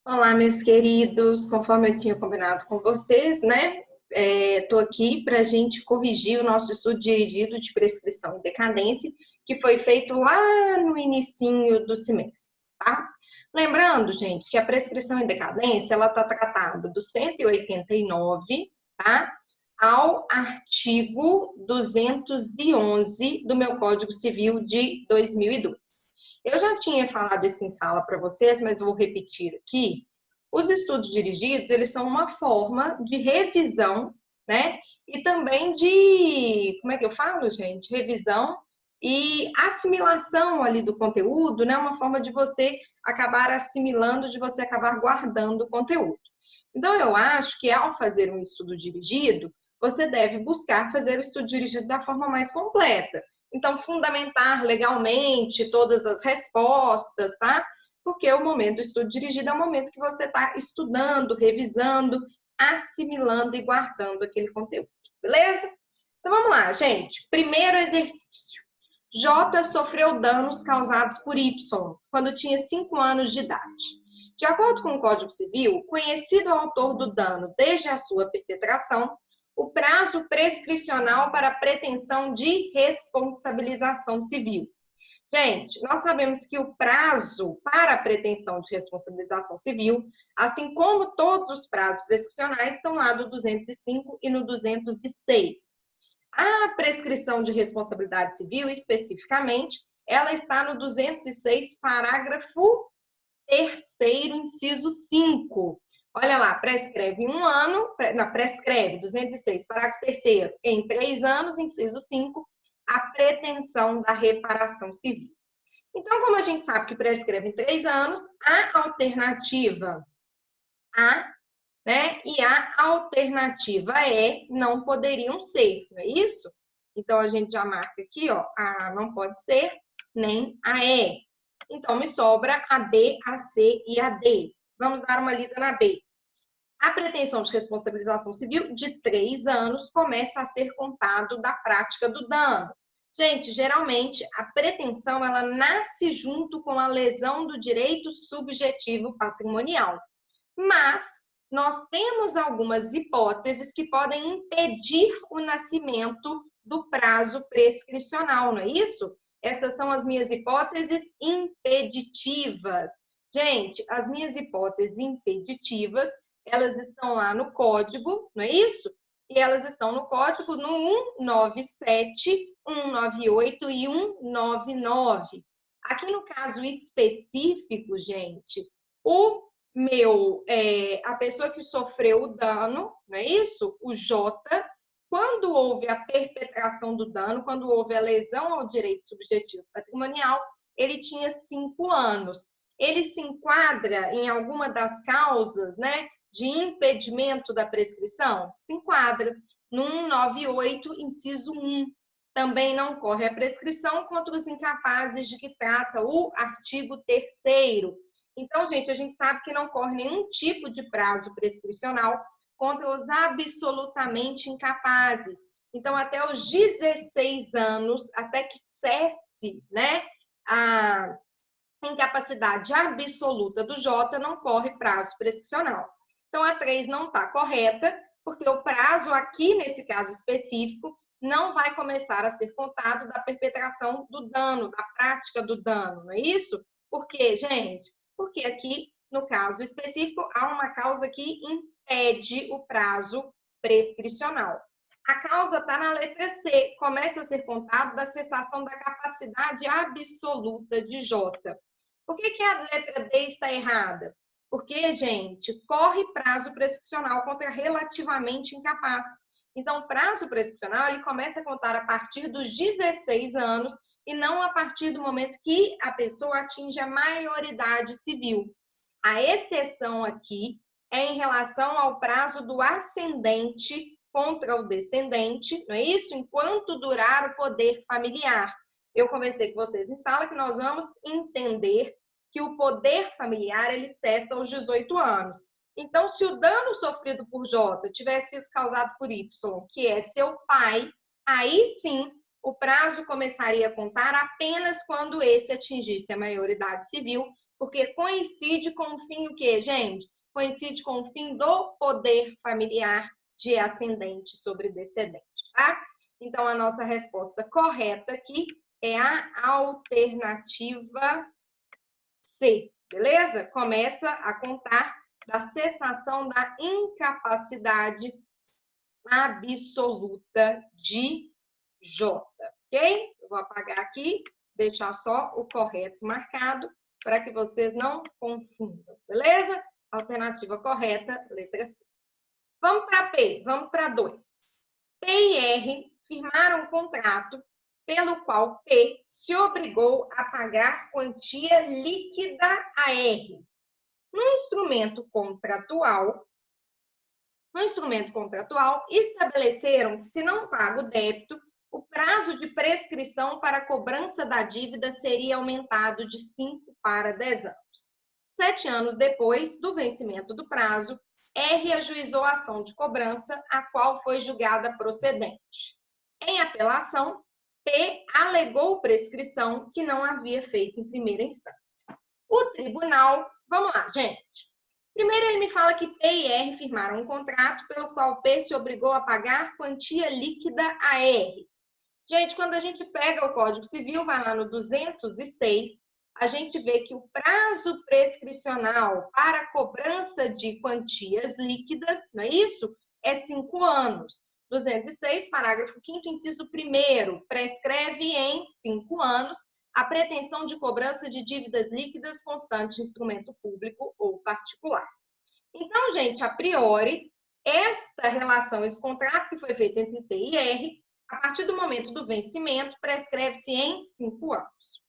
Olá, meus queridos. Conforme eu tinha combinado com vocês, né? Estou aqui para a gente corrigir o nosso estudo dirigido de prescrição e decadência, que foi feito lá no inicinho do semestre, tá? Lembrando, gente, que a prescrição e decadência, ela está tratada do 189, tá? Ao artigo 211 do meu Código Civil de 2002. Eu já tinha falado isso em sala para vocês, mas vou repetir aqui. Os estudos dirigidos, eles são uma forma de revisão, né? E também de, como é que eu falo, gente? Revisão e assimilação ali do conteúdo, né? Uma forma de você acabar assimilando, de você acabar guardando o conteúdo. Então, eu acho que ao fazer um estudo dirigido, você deve buscar fazer o estudo dirigido da forma mais completa. Então, fundamentar legalmente todas as respostas, tá? Porque o momento do estudo dirigido é o momento que você está estudando, revisando, assimilando e guardando aquele conteúdo, beleza? Então, vamos lá, gente. Primeiro exercício. J sofreu danos causados por Y quando tinha 5 anos de idade. De acordo com o Código Civil, conhecido o autor do dano desde a sua perpetração, o prazo prescricional para a pretensão de responsabilização civil. Gente, nós sabemos que o prazo para a pretensão de responsabilização civil, assim como todos os prazos prescricionais, estão lá no 205 e no 206. A prescrição de responsabilidade civil, especificamente, ela está no 206, parágrafo 3º, inciso 5. Olha lá, prescreve 1 ano, não, prescreve 206, parágrafo 3º, em 3 anos, inciso 5, a pretensão da reparação civil. Então, como a gente sabe que prescreve em 3 anos, a alternativa A, né, e a alternativa E não poderiam ser, não é isso? Então, a gente já marca aqui, ó, a não pode ser, nem a E. Então, me sobra a B, a C e a D. Vamos dar uma lida na B. A pretensão de responsabilização civil de 3 anos começa a ser contado da prática do dano. Gente, geralmente, a pretensão, ela nasce junto com a lesão do direito subjetivo patrimonial. Mas nós temos algumas hipóteses que podem impedir o nascimento do prazo prescricional, não é isso? Essas são as minhas hipóteses impeditivas. Gente, as minhas hipóteses impeditivas, elas estão lá no código, não é isso? E elas estão no código no 197, 198 e 199. Aqui no caso específico, gente, a pessoa que sofreu o dano, não é isso? O J, quando houve a perpetração do dano, quando houve a lesão ao direito subjetivo patrimonial, ele tinha 5 anos. Ele se enquadra em alguma das causas, né, de impedimento da prescrição? Se enquadra no 198, inciso 1. Também não corre a prescrição contra os incapazes de que trata o artigo 3º. Então, gente, a gente sabe que não corre nenhum tipo de prazo prescricional contra os absolutamente incapazes. Então, até os 16 anos, até que cesse, né, a incapacidade absoluta do J, não corre prazo prescricional. Então, a 3 não está correta, porque o prazo aqui, nesse caso específico, não vai começar a ser contado da perpetração do dano, da prática do dano, não é isso? Por quê, gente? Porque aqui, no caso específico, há uma causa que impede o prazo prescricional. A causa está na letra C, começa a ser contado da cessação da capacidade absoluta de J. Por que a letra D está errada? Porque, gente, corre prazo prescricional contra relativamente incapaz. Então, o prazo prescricional ele começa a contar a partir dos 16 anos e não a partir do momento que a pessoa atinge a maioridade civil. A exceção aqui é em relação ao prazo do ascendente contra o descendente, não é isso? Enquanto durar o poder familiar. Eu conversei com vocês em sala que nós vamos entender que o poder familiar ele cessa aos 18 anos. Então, se o dano sofrido por J tivesse sido causado por Y, que é seu pai, aí sim o prazo começaria a contar apenas quando esse atingisse a maioridade civil, Porque coincide com o fim o quê, gente? Coincide com o fim do poder familiar de ascendente sobre descendente, tá? Então, a nossa resposta correta aqui é a alternativa C, beleza? Começa a contar da cessação da incapacidade absoluta de J, ok? Eu vou apagar aqui, deixar só o correto marcado para que vocês não confundam, beleza? Alternativa correta, letra C. Vamos para P, vamos para 2. P e R firmaram um contrato pelo qual P se obrigou a pagar quantia líquida a R. No instrumento contratual, estabeleceram que, se não paga o débito, o prazo de prescrição para a cobrança da dívida seria aumentado de 5 para 10 anos. 7 anos depois do vencimento do prazo, R ajuizou a ação de cobrança, a qual foi julgada procedente. Em apelação, P alegou prescrição que não havia feito em primeira instância. O tribunal, vamos lá, gente. Primeiro, ele me fala que P e R firmaram um contrato pelo qual P se obrigou a pagar quantia líquida a R. Gente, quando a gente pega o Código Civil, vai lá no 206, a gente vê que o prazo prescricional para cobrança de quantias líquidas, não é isso? É 5 anos. 206, parágrafo 5º, inciso 1º, prescreve em 5 anos a pretensão de cobrança de dívidas líquidas constantes de instrumento público ou particular. Então, gente, a priori, esta relação, esse contrato que foi feito entre P e R, a partir do momento do vencimento, prescreve-se em 5 anos.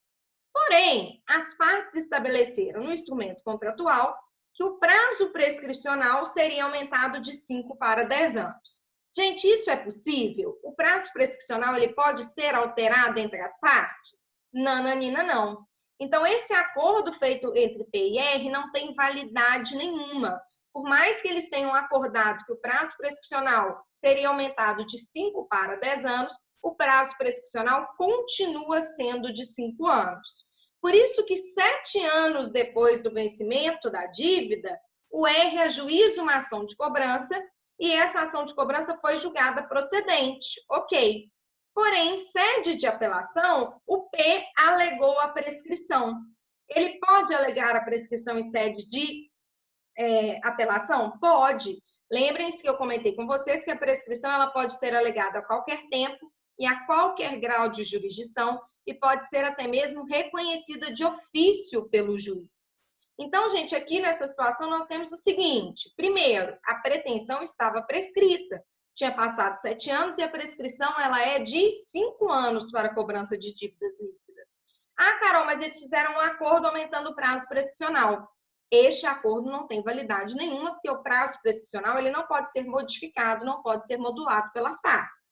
Porém, as partes estabeleceram no instrumento contratual que o prazo prescricional seria aumentado de 5 para 10 anos. Gente, isso é possível? O prazo prescricional ele pode ser alterado entre as partes? Nananina, não. Então, esse acordo feito entre P e R não tem validade nenhuma. Por mais que eles tenham acordado que o prazo prescricional seria aumentado de 5 para 10 anos, o prazo prescricional continua sendo de 5 anos. Por isso que 7 anos depois do vencimento da dívida, o R ajuiza uma ação de cobrança e essa ação de cobrança foi julgada procedente. Ok. Porém, em sede de apelação, o P alegou a prescrição. Ele pode alegar a prescrição em sede de apelação? Pode. Lembrem-se que eu comentei com vocês que a prescrição ela pode ser alegada a qualquer tempo e a qualquer grau de jurisdição e pode ser até mesmo reconhecida de ofício pelo juiz. Então, gente, aqui nessa situação nós temos o seguinte. Primeiro, a pretensão estava prescrita. Tinha passado 7 anos e a prescrição ela é de 5 anos para a cobrança de dívidas líquidas. Ah, Carol, mas eles fizeram um acordo aumentando o prazo prescricional. Este acordo não tem validade nenhuma, porque o prazo prescricional ele não pode ser modificado, não pode ser modulado pelas partes.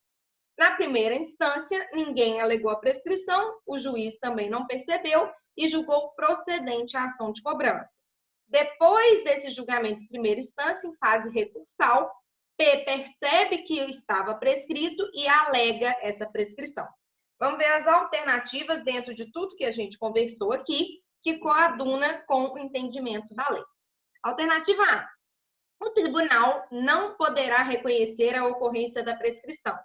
Na primeira instância, ninguém alegou a prescrição, o juiz também não percebeu e julgou procedente a ação de cobrança. Depois desse julgamento em primeira instância, em fase recursal, P percebe que estava prescrito e alega essa prescrição. Vamos ver as alternativas dentro de tudo que a gente conversou aqui, que coaduna com o entendimento da lei. Alternativa A. O tribunal não poderá reconhecer a ocorrência da prescrição,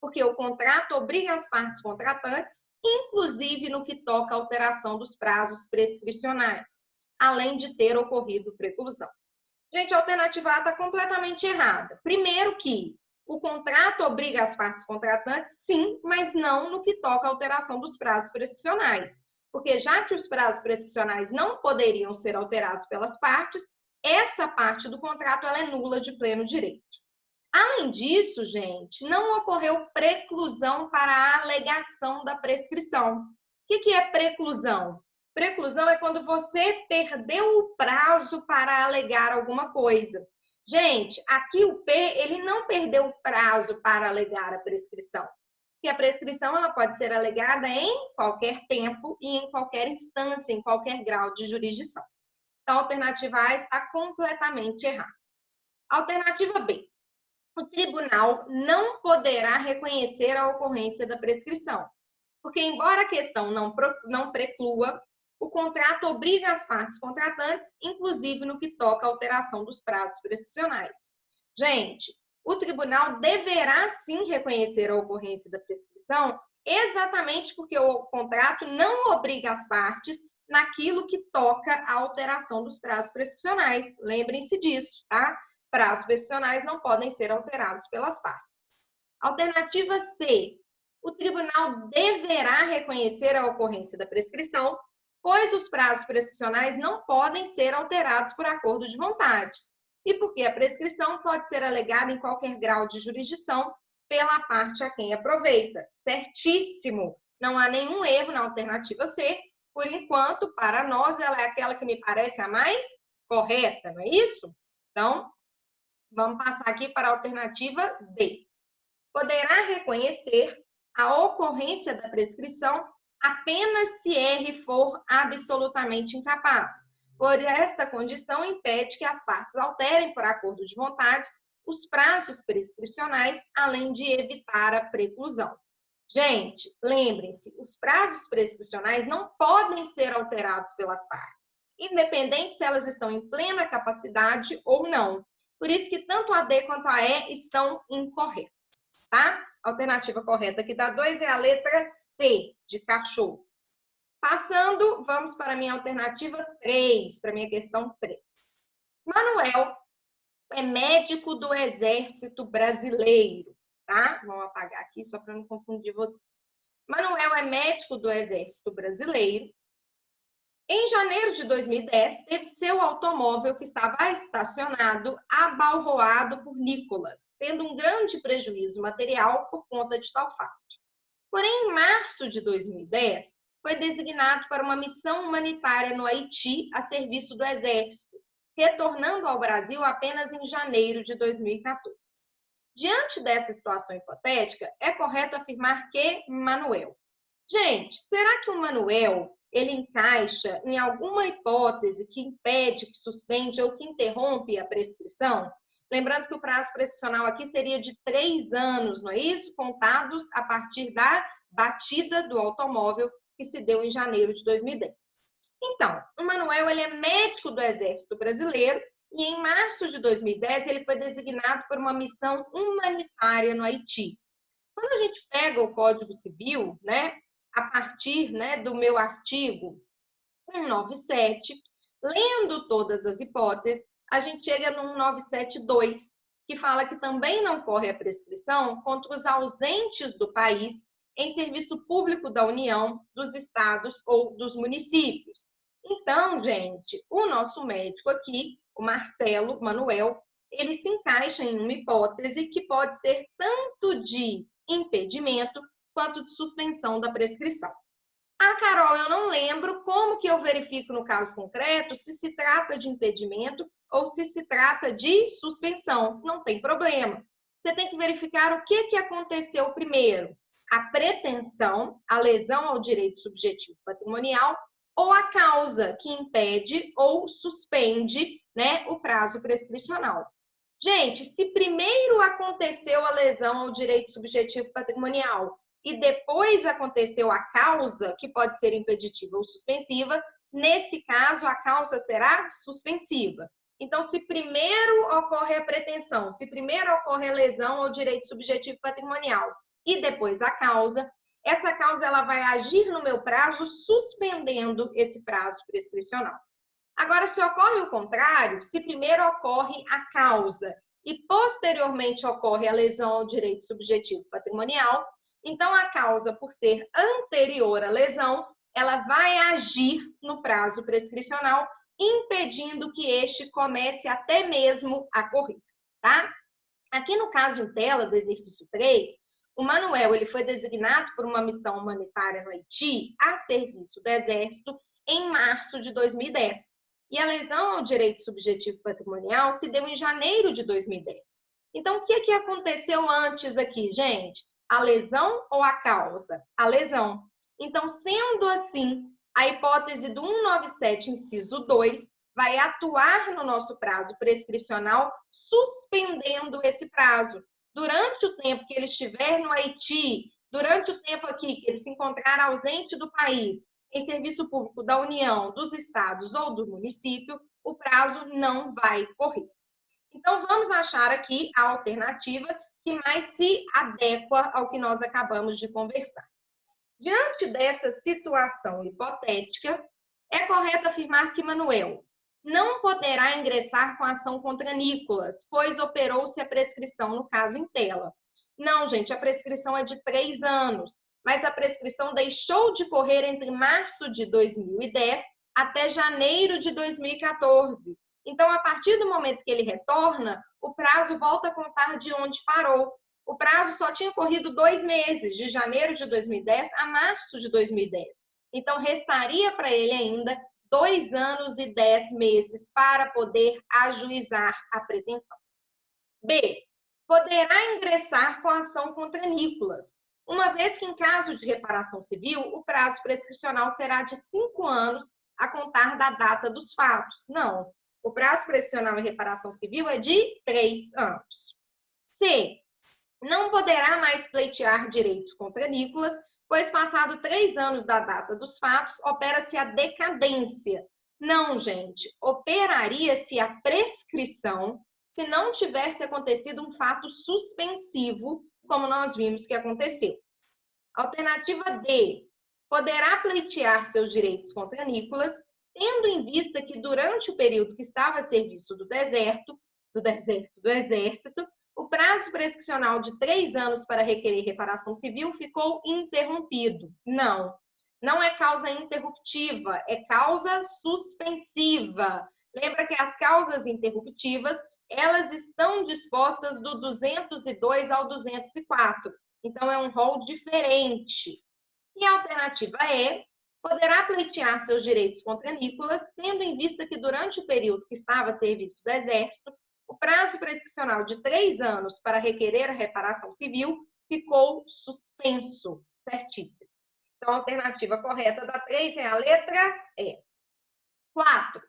porque o contrato obriga as partes contratantes, inclusive no que toca à alteração dos prazos prescricionais, além de ter ocorrido preclusão. Gente, a alternativa A está completamente errada. Primeiro que o contrato obriga as partes contratantes, sim, mas não no que toca à alteração dos prazos prescricionais. Porque já que os prazos prescricionais não poderiam ser alterados pelas partes, essa parte do contrato ela é nula de pleno direito. Além disso, gente, não ocorreu preclusão para a alegação da prescrição. O que é preclusão? Preclusão é quando você perdeu o prazo para alegar alguma coisa. Gente, aqui o P, ele não perdeu o prazo para alegar a prescrição. Porque a prescrição ela pode ser alegada em qualquer tempo e em qualquer instância, em qualquer grau de jurisdição. Então, a alternativa A está completamente errada. Alternativa B. O tribunal não poderá reconhecer a ocorrência da prescrição. Porque, embora a questão não preclua, o contrato obriga as partes contratantes, inclusive no que toca à alteração dos prazos prescricionais. Gente, o tribunal deverá sim reconhecer a ocorrência da prescrição, exatamente porque o contrato não obriga as partes naquilo que toca à alteração dos prazos prescricionais. Lembrem-se disso, tá? Prazos prescricionais não podem ser alterados pelas partes. Alternativa C. O tribunal deverá reconhecer a ocorrência da prescrição, pois os prazos prescricionais não podem ser alterados por acordo de vontades, e porque a prescrição pode ser alegada em qualquer grau de jurisdição pela parte a quem aproveita. Certíssimo! Não há nenhum erro na alternativa C. Por enquanto, para nós, ela é aquela que me parece a mais correta, não é isso? Então, vamos passar aqui para a alternativa D. Poderá reconhecer a ocorrência da prescrição apenas se R for absolutamente incapaz. Por esta condição, impede que as partes alterem, por acordo de vontades, os prazos prescricionais, além de evitar a preclusão. Gente, lembrem-se, os prazos prescricionais não podem ser alterados pelas partes, independente se elas estão em plena capacidade ou não. Por isso que tanto a D quanto a E estão incorretas, tá? A alternativa correta aqui da 2 é a letra C, de cachorro. Passando, vamos para a minha alternativa 3, para a minha questão 3. Manuel é médico do Exército Brasileiro, tá? Vamos apagar aqui só para não confundir vocês. Manuel é médico do Exército Brasileiro. Em janeiro de 2010, teve seu automóvel que estava estacionado abalroado por Nicolas, tendo um grande prejuízo material por conta de tal fato. Porém, em março de 2010, foi designado para uma missão humanitária no Haiti a serviço do Exército, retornando ao Brasil apenas em janeiro de 2014. Diante dessa situação hipotética, é correto afirmar que Manuel. Gente, será que o Manuel ele encaixa em alguma hipótese que impede, que suspende ou que interrompe a prescrição? Lembrando que o prazo prescricional aqui seria de 3 anos, não é isso? Contados a partir da batida do automóvel que se deu em janeiro de 2010. Então, o Manuel ele é médico do Exército Brasileiro e em março de 2010 ele foi designado por uma missão humanitária no Haiti. Quando a gente pega o Código Civil, né, a partir, né, do meu artigo 197, lendo todas as hipóteses, a gente chega no 197.2, que fala que também não corre a prescrição contra os ausentes do país em serviço público da União, dos estados ou dos municípios. Então, gente, o nosso médico aqui, o Marcelo Manuel, ele se encaixa em uma hipótese que pode ser tanto de impedimento quanto de suspensão da prescrição. Ah, Carol, eu não lembro como que eu verifico no caso concreto se se trata de impedimento ou se se trata de suspensão. Não tem problema. Você tem que verificar o que aconteceu primeiro. A pretensão, a lesão ao direito subjetivo patrimonial ou a causa que impede ou suspende, né, o prazo prescricional. Gente, se primeiro aconteceu a lesão ao direito subjetivo patrimonial e depois aconteceu a causa, que pode ser impeditiva ou suspensiva, nesse caso a causa será suspensiva. Então, se primeiro ocorre a pretensão, se primeiro ocorre a lesão ao direito subjetivo patrimonial e depois a causa, essa causa ela vai agir no meu prazo, suspendendo esse prazo prescricional. Agora, se ocorre o contrário, se primeiro ocorre a causa e posteriormente ocorre a lesão ao direito subjetivo patrimonial, então a causa, por ser anterior à lesão, ela vai agir no prazo prescricional, impedindo que este comece até mesmo a correr, tá? Aqui no caso em tela do exercício 3, o Manuel ele foi designado por uma missão humanitária no Haiti a serviço do Exército em março de 2010. E a lesão ao direito subjetivo patrimonial se deu em janeiro de 2010. Então, o que aconteceu antes aqui, gente? A lesão ou a causa? A lesão. Então, sendo assim, a hipótese do 197, inciso 2, vai atuar no nosso prazo prescricional, suspendendo esse prazo. Durante o tempo que ele estiver no Haiti, durante o tempo aqui que ele se encontrar ausente do país, em serviço público da União, dos estados ou do município, o prazo não vai correr. Então, vamos achar aqui a alternativa que mais se adequa ao que nós acabamos de conversar. Diante dessa situação hipotética, é correto afirmar que Manuel não poderá ingressar com ação contra Nicolas, pois operou-se a prescrição no caso em tela. Não, gente, a prescrição é de 3 anos, mas a prescrição deixou de correr entre março de 2010 até janeiro de 2014. Então, a partir do momento que ele retorna, o prazo volta a contar de onde parou. O prazo só tinha corrido 2 meses, de janeiro de 2010 a março de 2010. Então, restaria para ele ainda 2 anos e 10 meses para poder ajuizar a pretensão. B. Poderá ingressar com ação contra Nicolas, uma vez que, em caso de reparação civil, o prazo prescricional será de 5 anos a contar da data dos fatos. Não, o prazo prescricional em reparação civil é de 3 anos. C. Não poderá mais pleitear direitos contra Nicolas, pois, passado 3 anos da data dos fatos, opera-se a decadência. Não, gente, operaria-se a prescrição se não tivesse acontecido um fato suspensivo, como nós vimos que aconteceu. Alternativa D. Poderá pleitear seus direitos contra Nicolas, tendo em vista que, durante o período que estava a serviço do Exército, o prazo prescricional de 3 anos para requerer reparação civil ficou interrompido. Não, não é causa interruptiva, é causa suspensiva. Lembra que as causas interruptivas, elas estão dispostas do 202 ao 204. Então, é um rol diferente. E a alternativa E. Poderá pleitear seus direitos contra Nicolas, tendo em vista que, durante o período que estava a serviço do Exército, o prazo prescricional de 3 anos para requerer a reparação civil ficou suspenso. Certíssimo. Então, a alternativa correta da 3 é a letra E. 4.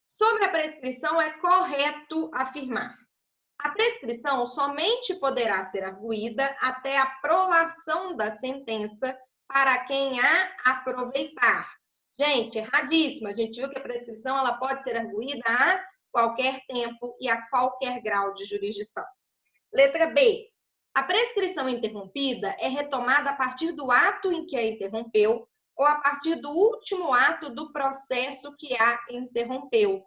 Sobre a prescrição, é correto afirmar: a prescrição somente poderá ser arguída até a prolação da sentença para quem a aproveitar. Gente, erradíssimo. A gente viu que a prescrição ela pode ser arguída a qualquer tempo e a qualquer grau de jurisdição. Letra B. A prescrição interrompida é retomada a partir do ato em que a interrompeu ou a partir do último ato do processo que a interrompeu.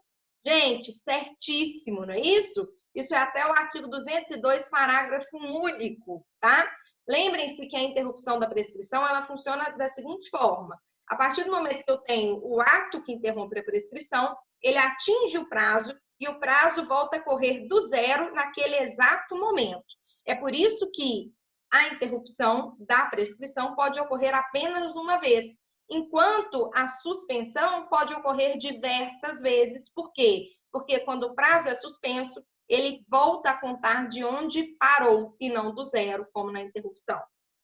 Gente, certíssimo, não é isso? Isso é até o artigo 202, parágrafo único, tá? Lembrem-se que a interrupção da prescrição, ela funciona da seguinte forma. A partir do momento que eu tenho o ato que interrompe a prescrição, ele atinge o prazo e o prazo volta a correr do zero naquele exato momento. É por isso que a interrupção da prescrição pode ocorrer apenas uma vez, enquanto a suspensão pode ocorrer diversas vezes. Por quê? Porque quando o prazo é suspenso, ele volta a contar de onde parou e não do zero, como na interrupção.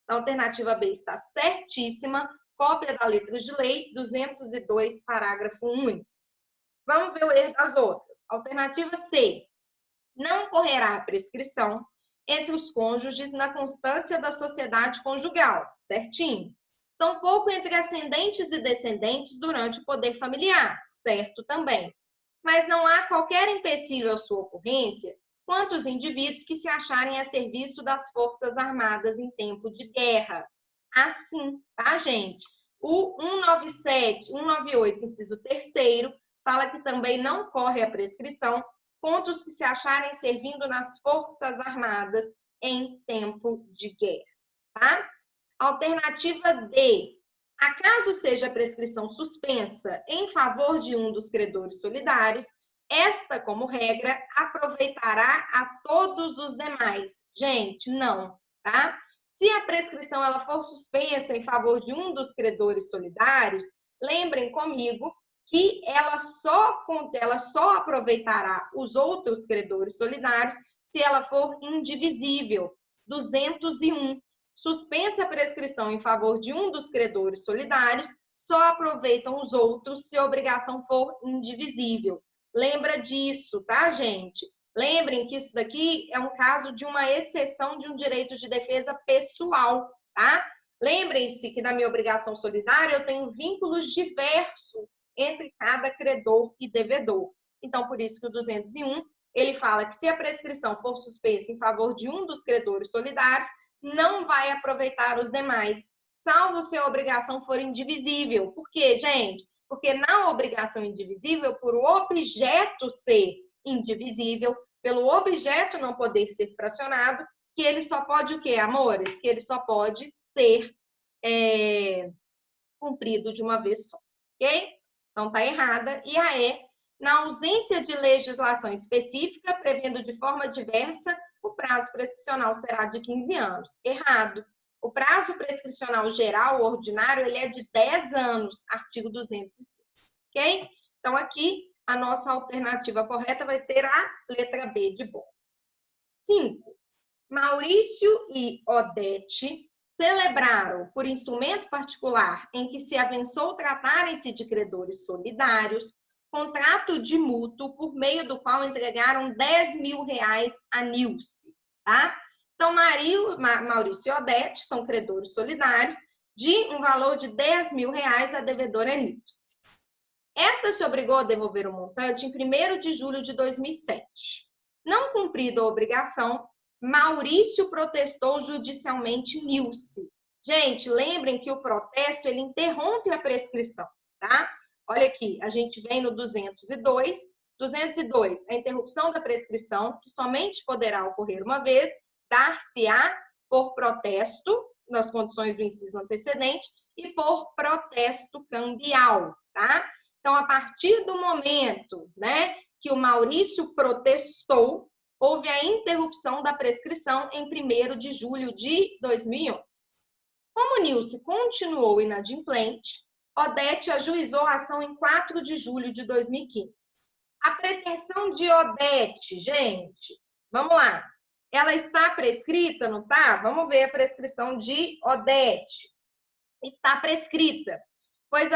A alternativa B está certíssima. Cópia da letra de lei, 202, parágrafo único. Vamos ver o erro das outras. Alternativa C. Não correrá a prescrição entre os cônjuges na constância da sociedade conjugal. Certinho. Tampouco entre ascendentes e descendentes durante o poder familiar. Certo também. Mas não há qualquer empecilho à sua ocorrência quanto os indivíduos que se acharem a serviço das Forças Armadas em tempo de guerra. Assim, tá, gente? O 198, inciso 3º, fala que também não corre a prescrição contra os que se acharem servindo nas Forças Armadas em tempo de guerra, tá? Alternativa D. Acaso seja a prescrição suspensa em favor de um dos credores solidários, esta, como regra, aproveitará a todos os demais. Gente, não, tá? Se a prescrição ela for suspensa em favor de um dos credores solidários, lembrem comigo que ela só aproveitará os outros credores solidários se ela for indivisível. 201. Suspensa a prescrição em favor de um dos credores solidários, só aproveitam os outros se a obrigação for indivisível. Lembra disso, tá, gente? Lembrem que isso daqui é um caso de uma exceção de um direito de defesa pessoal, tá? Lembrem-se que na minha obrigação solidária eu tenho vínculos diversos entre cada credor e devedor. Então, por isso que o 201, ele fala que se a prescrição for suspensa em favor de um dos credores solidários, não vai aproveitar os demais, salvo se a obrigação for indivisível. Por quê, gente? Porque na obrigação indivisível, por o objeto ser indivisível, pelo objeto não poder ser fracionado, que ele só pode o quê, amores? Que ele só pode ser cumprido de uma vez só, ok? Então, tá errada. E a E, na ausência de legislação específica, prevendo de forma diversa, o prazo prescricional será de 15 anos. Errado. O prazo prescricional geral, ordinário, ele é de 10 anos, artigo 205, ok? Então, aqui, a nossa alternativa correta vai ser a letra B de bom. 5. Maurício e Odete celebraram, por instrumento particular em que se avençou tratarem-se de credores solidários, contrato de mútuo por meio do qual entregaram 10 mil reais a Nilce, tá? Então, Maurício e Odete são credores solidários de um valor de 10 mil reais à devedora Nilce. Esta se obrigou a devolver o montante em 1º de julho de 2007. Não cumprida a obrigação, Maurício protestou judicialmente Nilce. Gente, lembrem que o protesto ele interrompe a prescrição, tá? Olha aqui, a gente vem no 202. 202, a interrupção da prescrição, que somente poderá ocorrer uma vez, dar-se-á por protesto, nas condições do inciso antecedente, e por protesto cambial, tá? Então, a partir do momento, né, que o Maurício protestou, houve a interrupção da prescrição em 1º de julho de 2011. Como Nilce continuou inadimplente, Odete ajuizou a ação em 4 de julho de 2015. A pretensão de Odete, gente, vamos lá. Ela está prescrita, não está? Vamos ver a prescrição de Odete. Está prescrita, pois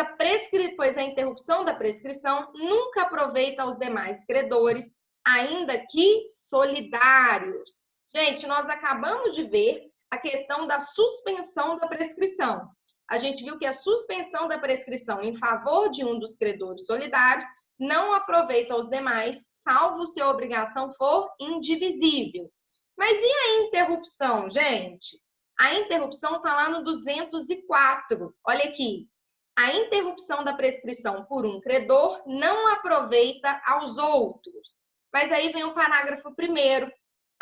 a interrupção da prescrição nunca aproveita aos demais credores, ainda que solidários. Gente, nós acabamos de ver a questão da suspensão da prescrição. A gente viu que a suspensão da prescrição em favor de um dos credores solidários não aproveita aos demais, salvo se a obrigação for indivisível. Mas e a interrupção, gente? A interrupção está lá no 204. Olha aqui. A interrupção da prescrição por um credor não aproveita aos outros. Mas aí vem o parágrafo 1º.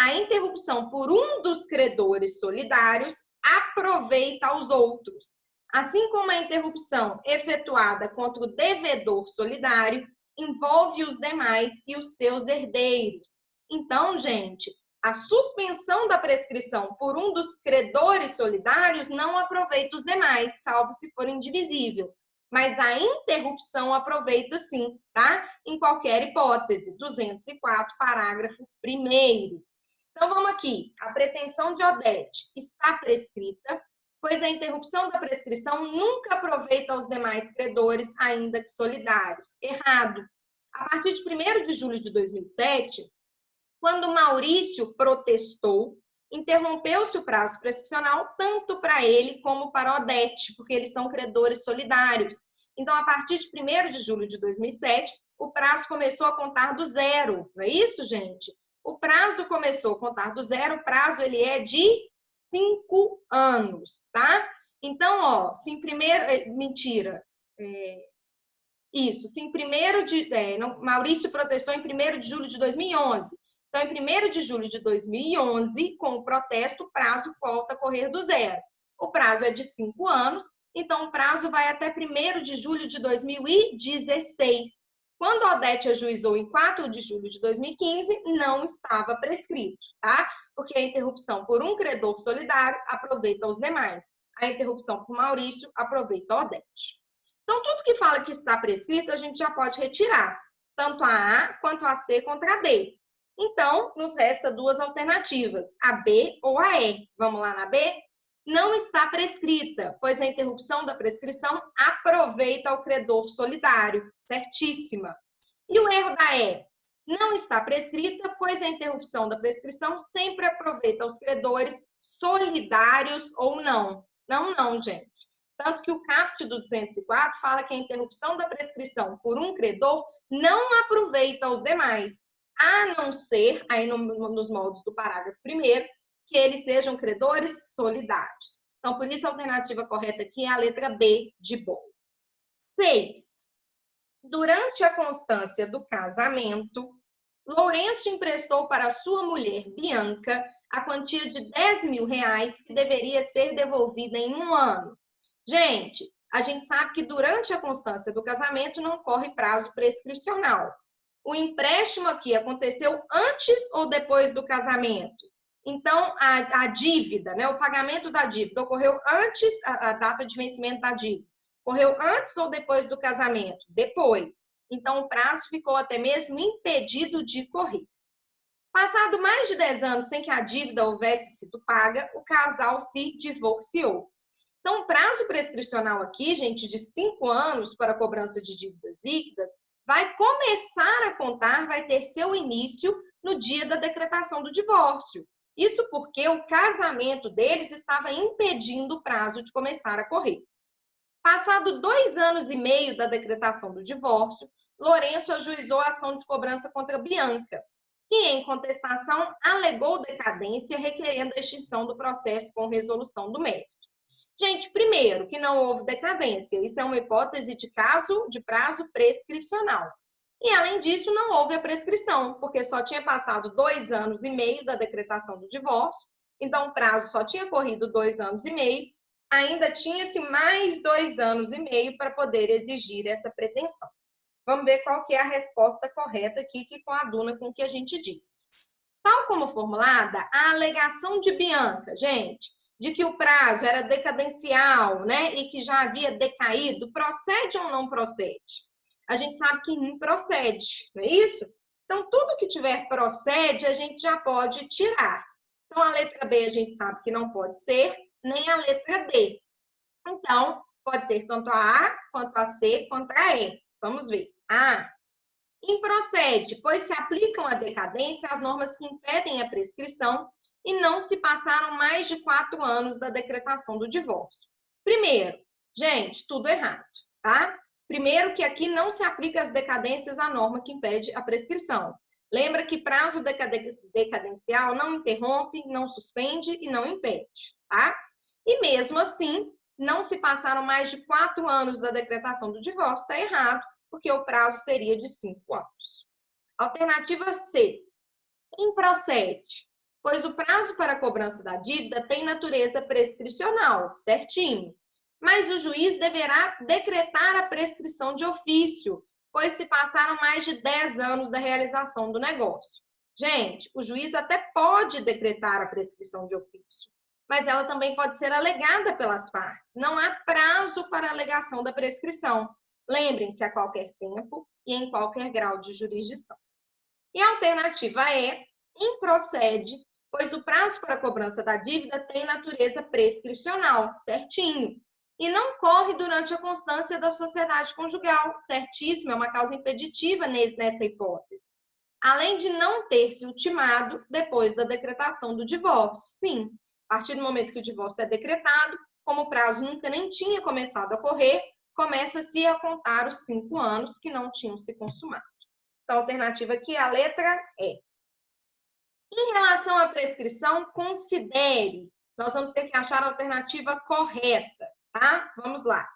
A interrupção por um dos credores solidários aproveita aos outros. Assim como a interrupção efetuada contra o devedor solidário envolve os demais e os seus herdeiros. Então, gente, a suspensão da prescrição por um dos credores solidários não aproveita os demais, salvo se for indivisível. Mas a interrupção aproveita sim, tá? Em qualquer hipótese. 204, parágrafo 1º. Então, vamos aqui. A pretensão de Odete está prescrita, pois a interrupção da prescrição nunca aproveita aos demais credores, ainda que solidários. Errado. A partir de 1º de julho de 2007, quando Maurício protestou, interrompeu-se o prazo prescricional tanto para ele como para Odete, porque eles são credores solidários. Então, a partir de 1º de julho de 2007, o prazo começou a contar do zero. Não é isso, gente? O prazo começou a contar do zero, o prazo ele é de 5 anos, tá? Então, ó, se em primeiro... mentira. Isso, se em 1º de... Maurício protestou em 1º de julho de 2011. Então, em 1º de julho de 2011, com o protesto, o prazo volta a correr do zero. O prazo é de 5 anos, então o prazo vai até 1º de julho de 2016. Quando a Odete ajuizou em 4 de julho de 2015, não estava prescrito, tá? Porque a interrupção por um credor solidário aproveita os demais. A interrupção por Maurício aproveita a Odete. Então, tudo que fala que está prescrito, a gente já pode retirar. Tanto a A quanto a C contra a D. Então, nos resta 2 alternativas, a B ou a E. Vamos lá na B? Não está prescrita, pois a interrupção da prescrição aproveita ao credor solidário. Certíssima. E o erro da E? Não está prescrita, pois a interrupção da prescrição sempre aproveita aos credores solidários ou não. Não, não, gente. Tanto que o caput do 204 fala que a interrupção da prescrição por um credor não aproveita aos demais, a não ser, aí nos moldes do parágrafo 1º, que eles sejam credores solidários. Então, por isso, a alternativa correta aqui é a letra B de bolo. 6. Durante a constância do casamento, Lourenço emprestou para sua mulher, Bianca, a quantia de R$10.000 que deveria ser devolvida em 1 ano. Gente, a gente sabe que durante a constância do casamento não corre prazo prescricional. O empréstimo aqui aconteceu antes ou depois do casamento? Então, a dívida, né, o pagamento da dívida ocorreu antes, a data de vencimento da dívida, ocorreu antes ou depois do casamento? Depois. Então, o prazo ficou até mesmo impedido de correr. Passado mais de 10 anos sem que a dívida houvesse sido paga, o casal se divorciou. Então, o prazo prescricional aqui, gente, de 5 anos para a cobrança de dívidas líquidas, vai começar a contar, vai ter seu início no dia da decretação do divórcio. Isso porque o casamento deles estava impedindo o prazo de começar a correr. Passado 2 anos e meio da decretação do divórcio, Lourenço ajuizou a ação de cobrança contra Bianca, que, em contestação, alegou decadência, requerendo a extinção do processo com resolução do mérito. Gente, primeiro, que não houve decadência. Isso é uma hipótese de caso de prazo prescricional. E, além disso, não houve a prescrição, porque só tinha passado 2 anos e meio da decretação do divórcio, então o prazo só tinha corrido 2 anos e meio, ainda tinha-se mais 2 anos e meio para poder exigir essa pretensão. Vamos ver qual que é a resposta correta aqui, que coaduna com o que a gente disse. Tal como formulada, a alegação de Bianca, gente, de que o prazo era decadencial, né, e que já havia decaído, procede ou não procede? A gente sabe que não procede, não é isso? Então, tudo que tiver procede, a gente já pode tirar. Então, a letra B a gente sabe que não pode ser, nem a letra D. Então, pode ser tanto a A, quanto a C, quanto a E. Vamos ver. A. Improcede, pois se aplicam à decadência as normas que impedem a prescrição e não se passaram mais de 4 anos da decretação do divórcio. Primeiro, gente, tudo errado, tá? Primeiro que aqui não se aplica às decadências a norma que impede a prescrição. Lembra que prazo decadencial não interrompe, não suspende e não impede, tá? E mesmo assim, não se passaram mais de 4 anos da decretação do divórcio, está errado, porque o prazo seria de 5 anos. Alternativa C. Improcede, pois o prazo para a cobrança da dívida tem natureza prescricional, certinho. Mas o juiz deverá decretar a prescrição de ofício, pois se passaram mais de 10 anos da realização do negócio. Gente, o juiz até pode decretar a prescrição de ofício, mas ela também pode ser alegada pelas partes. Não há prazo para a alegação da prescrição. Lembrem-se, a qualquer tempo e em qualquer grau de jurisdição. E a alternativa é improcede, pois o prazo para a cobrança da dívida tem natureza prescricional, certinho. E não corre durante a constância da sociedade conjugal, certíssimo, é uma causa impeditiva nessa hipótese. Além de não ter se ultimado depois da decretação do divórcio. Sim, a partir do momento que o divórcio é decretado, como o prazo nunca nem tinha começado a correr, começa-se a contar os 5 anos que não tinham se consumado. Então, a alternativa aqui é a letra E. Em relação à prescrição, considere. Nós vamos ter que achar a alternativa correta, tá? Vamos lá.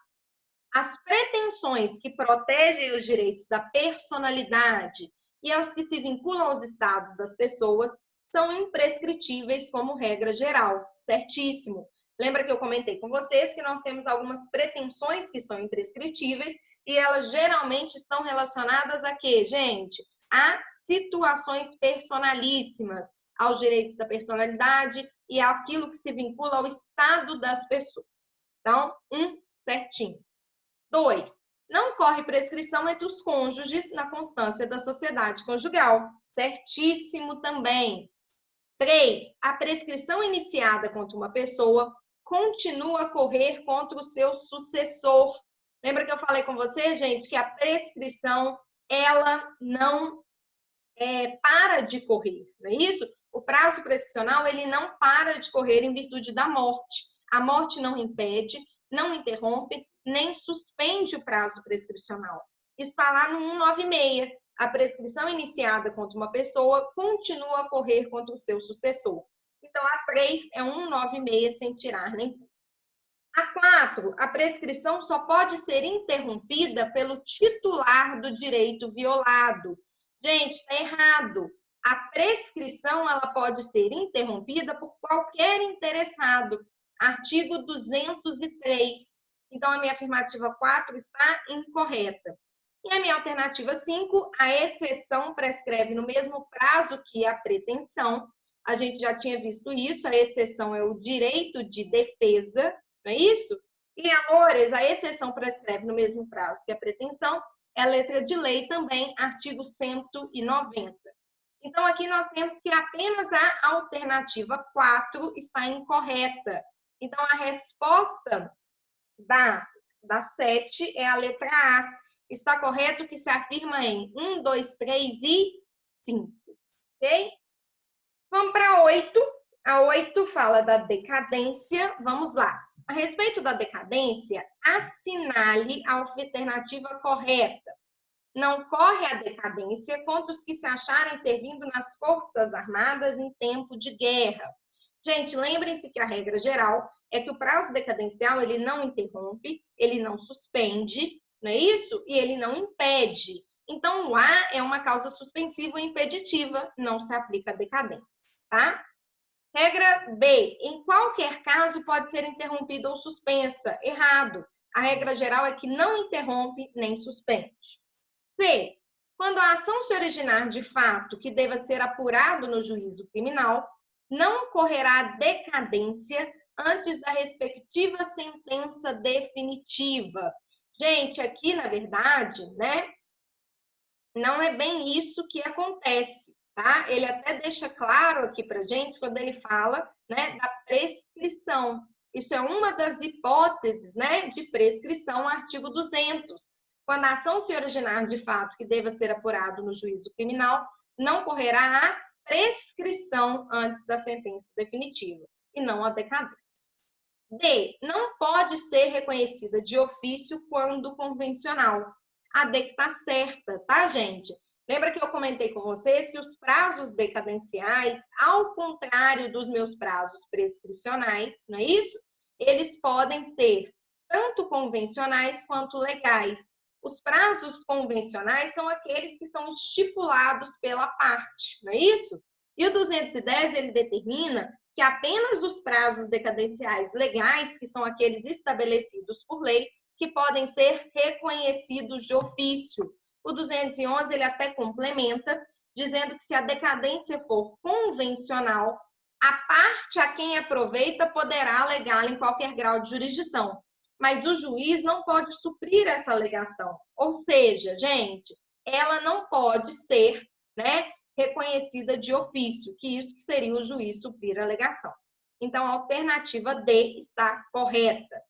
As pretensões que protegem os direitos da personalidade e aos que se vinculam aos estados das pessoas são imprescritíveis como regra geral, certíssimo. Lembra que eu comentei com vocês que nós temos algumas pretensões que são imprescritíveis e elas geralmente estão relacionadas a quê, gente? A situações personalíssimas, aos direitos da personalidade e àquilo que se vincula ao estado das pessoas. Então, certinho. 2. Não corre prescrição entre os cônjuges na constância da sociedade conjugal. Certíssimo também. 3. A prescrição iniciada contra uma pessoa continua a correr contra o seu sucessor. Lembra que eu falei com vocês, gente, que a prescrição, ela não para de correr, não é isso? O prazo prescricional, ele não para de correr em virtude da morte. A morte não impede, não interrompe, nem suspende o prazo prescricional. Está lá no 196. A prescrição iniciada contra uma pessoa continua a correr contra o seu sucessor. Então, a 3 é 196 sem tirar nem pôr. A 4, a prescrição só pode ser interrompida pelo titular do direito violado. Gente, está errado. A prescrição ela pode ser interrompida por qualquer interessado. Artigo 203. Então, a minha afirmativa 4 está incorreta. E a minha alternativa 5, a exceção prescreve no mesmo prazo que a pretensão. A gente já tinha visto isso, a exceção é o direito de defesa, não é isso? E, amores, a exceção prescreve no mesmo prazo que a pretensão, é letra de lei também, artigo 190. Então, aqui nós temos que apenas a alternativa 4 está incorreta. Então, a resposta da 7 é a letra A. Está correto que se afirma em 1, 2, 3 e 5. Ok? Vamos para a 8. A 8 fala da decadência. Vamos lá. A respeito da decadência, assinale a alternativa correta. Não corre a decadência contra os que se acharem servindo nas Forças Armadas em tempo de guerra. Gente, lembrem-se que a regra geral é que o prazo decadencial ele não interrompe, ele não suspende, não é isso? E ele não impede. Então, o A é uma causa suspensiva ou impeditiva, não se aplica a decadência, tá? Regra B, em qualquer caso pode ser interrompida ou suspensa. Errado. A regra geral é que não interrompe nem suspende. C, quando a ação se originar de fato que deva ser apurado no juízo criminal, não correrá decadência antes da respectiva sentença definitiva. Gente, aqui, na verdade, né, não é bem isso que acontece, tá? Ele até deixa claro aqui pra gente quando ele fala, né, da prescrição. Isso é uma das hipóteses, né, de prescrição, artigo 200. Quando a ação se originar de fato que deva ser apurado no juízo criminal, não correrá a prescrição antes da sentença definitiva, e não a decadência. D, não pode ser reconhecida de ofício quando convencional. A D que está certa, tá, gente? Lembra que eu comentei com vocês que os prazos decadenciais, ao contrário dos meus prazos prescricionais, não é isso? Eles podem ser tanto convencionais quanto legais. Os prazos convencionais são aqueles que são estipulados pela parte, não é isso? E o 210, ele determina que apenas os prazos decadenciais legais, que são aqueles estabelecidos por lei, que podem ser reconhecidos de ofício. O 211, ele até complementa, dizendo que se a decadência for convencional, a parte a quem aproveita poderá alegá-la em qualquer grau de jurisdição. Mas o juiz não pode suprir essa alegação. Ou seja, gente, ela não pode ser, né, reconhecida de ofício, que isso que seria o juiz suprir a alegação. Então, a alternativa D está correta.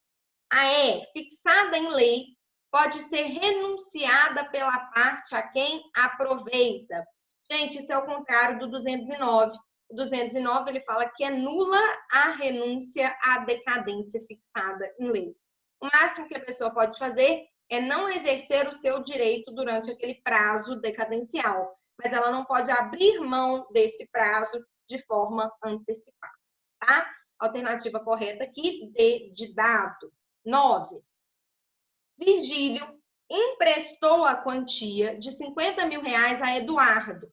A E, fixada em lei, pode ser renunciada pela parte a quem aproveita. Gente, isso é o contrário do 209. O 209, ele fala que é nula a renúncia à decadência fixada em lei. O máximo que a pessoa pode fazer é não exercer o seu direito durante aquele prazo decadencial, mas ela não pode abrir mão desse prazo de forma antecipada, tá? Alternativa correta aqui, D de dado. 9. Virgílio emprestou a quantia de R$50 mil a Eduardo.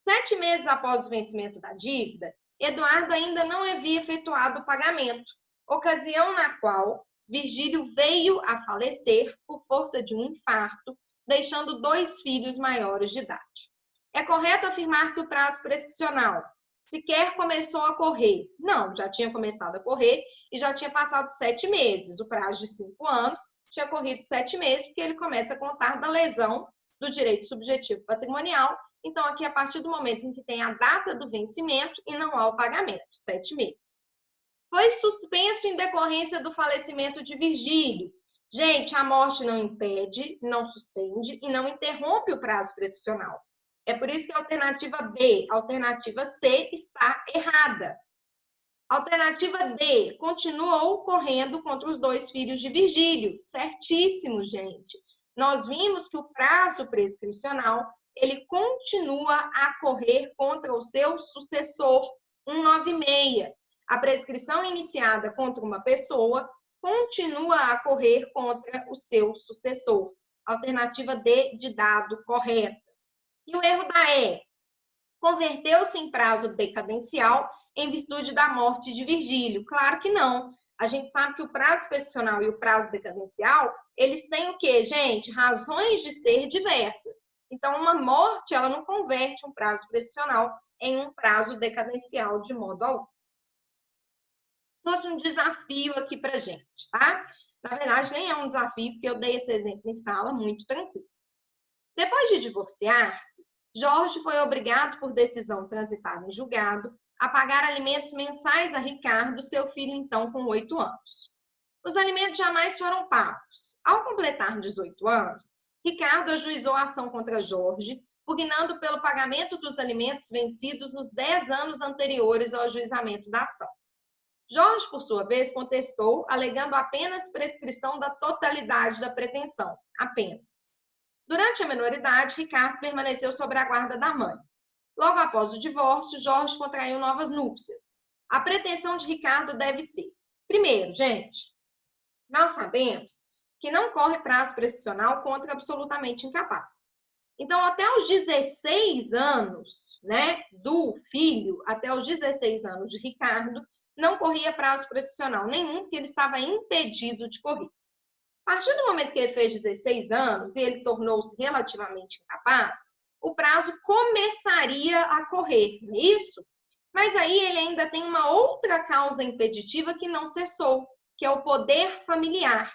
7 meses após o vencimento da dívida, Eduardo ainda não havia efetuado o pagamento, ocasião na qual Virgílio veio a falecer por força de um infarto, deixando 2 filhos maiores de idade. É correto afirmar que o prazo prescricional sequer começou a correr? Não, já tinha começado a correr e já tinha passado 7 meses. O prazo de 5 anos tinha corrido 7 meses, porque ele começa a contar da lesão do direito subjetivo patrimonial. Então, aqui, a partir do momento em que tem a data do vencimento e não há o pagamento, 7 meses. Foi suspenso em decorrência do falecimento de Virgílio. Gente, a morte não impede, não suspende e não interrompe o prazo prescricional. É por isso que a alternativa B, a alternativa C, está errada. Alternativa D, continuou correndo contra os 2 filhos de Virgílio. Certíssimo, gente. Nós vimos que o prazo prescricional, ele continua a correr contra o seu sucessor, 196. A prescrição iniciada contra uma pessoa continua a correr contra o seu sucessor. Alternativa D de dado correta. E o erro da E, converteu-se em prazo decadencial em virtude da morte de Virgílio? Claro que não. A gente sabe que o prazo prescricional e o prazo decadencial, eles têm o quê, gente? Razões de ser diversas. Então, uma morte, ela não converte um prazo prescricional em um prazo decadencial de modo algum. Trouxe um desafio aqui pra gente, tá? Na verdade, nem é um desafio, porque eu dei esse exemplo em sala, muito tranquilo. Depois de divorciar-se, Jorge foi obrigado, por decisão transitada em julgado, a pagar alimentos mensais a Ricardo, seu filho então com 8 anos. Os alimentos jamais foram pagos. Ao completar 18 anos, Ricardo ajuizou a ação contra Jorge, pugnando pelo pagamento dos alimentos vencidos nos 10 anos anteriores ao ajuizamento da ação. Jorge, por sua vez, contestou, alegando apenas prescrição da totalidade da pretensão, apenas. Durante a menoridade, Ricardo permaneceu sob a guarda da mãe. Logo após o divórcio, Jorge contraiu novas núpcias. A pretensão de Ricardo deve ser: primeiro, gente, nós sabemos que não corre prazo prescricional contra absolutamente incapaz. Então, até os 16 anos, né, do filho, até os 16 anos de Ricardo, não corria prazo prescricional nenhum, porque ele estava impedido de correr. A partir do momento que ele fez 16 anos e ele tornou-se relativamente incapaz, o prazo começaria a correr, não é isso? Mas aí ele ainda tem uma outra causa impeditiva que não cessou, que é o poder familiar.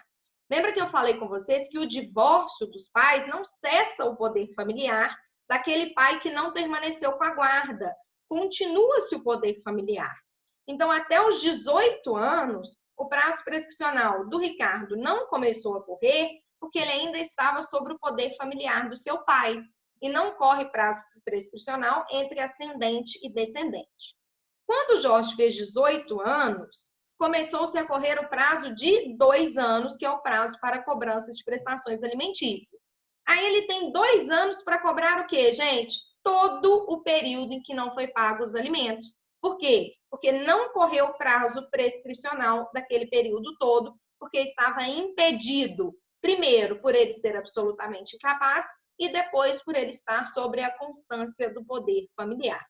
Lembra que eu falei com vocês que o divórcio dos pais não cessa o poder familiar daquele pai que não permaneceu com a guarda. Continua-se o poder familiar. Então, até os 18 anos, o prazo prescricional do Ricardo não começou a correr porque ele ainda estava sob o poder familiar do seu pai. E não corre prazo prescricional entre ascendente e descendente. Quando o Jorge fez 18 anos, começou-se a correr o prazo de 2 anos, que é o prazo para cobrança de prestações alimentícias. Aí ele tem 2 anos para cobrar o quê, gente? Todo o período em que não foi pago os alimentos. Por quê? Porque não correu o prazo prescricional daquele período todo, porque estava impedido, primeiro, por ele ser absolutamente incapaz, e depois por ele estar sobre a constância do poder familiar.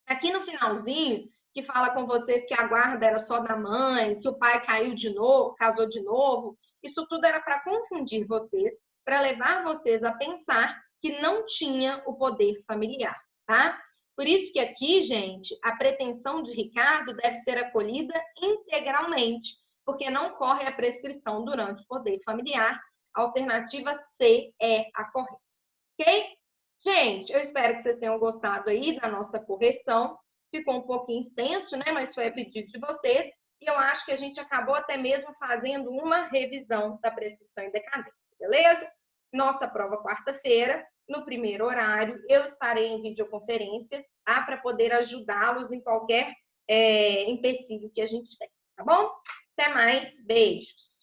Aqui no finalzinho, que fala com vocês que a guarda era só da mãe, que o pai caiu de novo, casou de novo, isso tudo era para confundir vocês, para levar vocês a pensar que não tinha o poder familiar, tá? Por isso que aqui, gente, a pretensão de Ricardo deve ser acolhida integralmente, porque não corre a prescrição durante o poder familiar. A alternativa C é a correta, ok? Gente, eu espero que vocês tenham gostado aí da nossa correção. Ficou um pouquinho extenso, né? Mas foi a pedido de vocês. E eu acho que a gente acabou até mesmo fazendo uma revisão da prescrição em decadência, beleza? Nossa prova quarta-feira, no primeiro horário, eu estarei em videoconferência, tá? Para poder ajudá-los em qualquer empecilho que a gente tem, tá bom? Até mais, beijos!